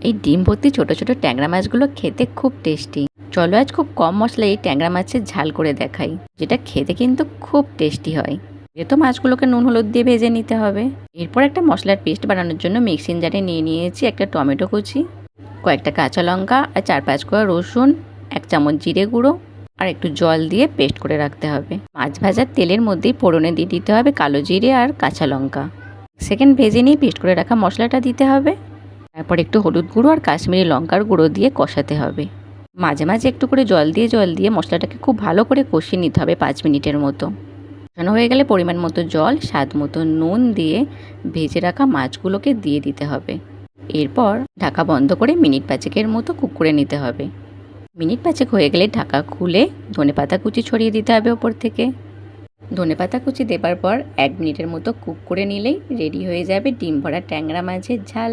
এই ডিম ভর্তি ছোট ছোট ট্যাংরা মাছগুলো খেতে খুব টেস্টি। চলো আজ খুব কম মশলায় এই ট্যাংরা মাছের ঝাল করে দেখাই, যেটা খেতে কিন্তু খুব টেস্টি হয়। এ তো মাছগুলোকে নুন হলুদ দিয়ে ভেজে নিতে হবে। এরপর একটা মশলার পেস্ট বানানোর জন্য মিক্সিং জারে নিয়ে নিয়েছি একটা টমেটো কুচি, কয়েকটা কাঁচা লঙ্কা আর 4-5 কোয়া রসুন, 1 চামচ জিরে গুঁড়ো আর একটু জল দিয়ে পেস্ট করে রাখতে হবে। মাছ ভাজার তেলের মধ্যেই ফোড়নে দিয়ে দিতে হবে কালো জিরে আর কাঁচা লঙ্কা। সেকেন্ড ভেজে নিয়ে পেস্ট করে রাখা মশলাটা দিতে হবে। তারপর একটু হলুদ গুঁড়ো আর কাশ্মীরি লঙ্কার গুঁড়ো দিয়ে কষাতে হবে। মাঝে মাঝে একটু করে জল দিয়ে মশলাটাকে খুব ভালো করে কষিয়ে নিতে হবে 5 মিনিটের মতো। কষানো হয়ে গেলে পরিমাণ মতো জল, স্বাদ মতো নুন দিয়ে ভেজে রাখা মাছগুলোকে দিয়ে দিতে হবে। এরপর ঢাকা বন্ধ করে মিনিট 5-এর মতো কুক করে নিতে হবে। মিনিট 5 হয়ে গেলে ঢাকা খুলে ধনেপাতা কুচি ছড়িয়ে দিতে হবে ওপর থেকে। ধনেপাতা কুচি দেবার পর 1 মিনিটের মতো কুক করে নিলেই রেডি হয়ে যাবে ডিম ভরা ট্যাংরা মাছের ঝাল।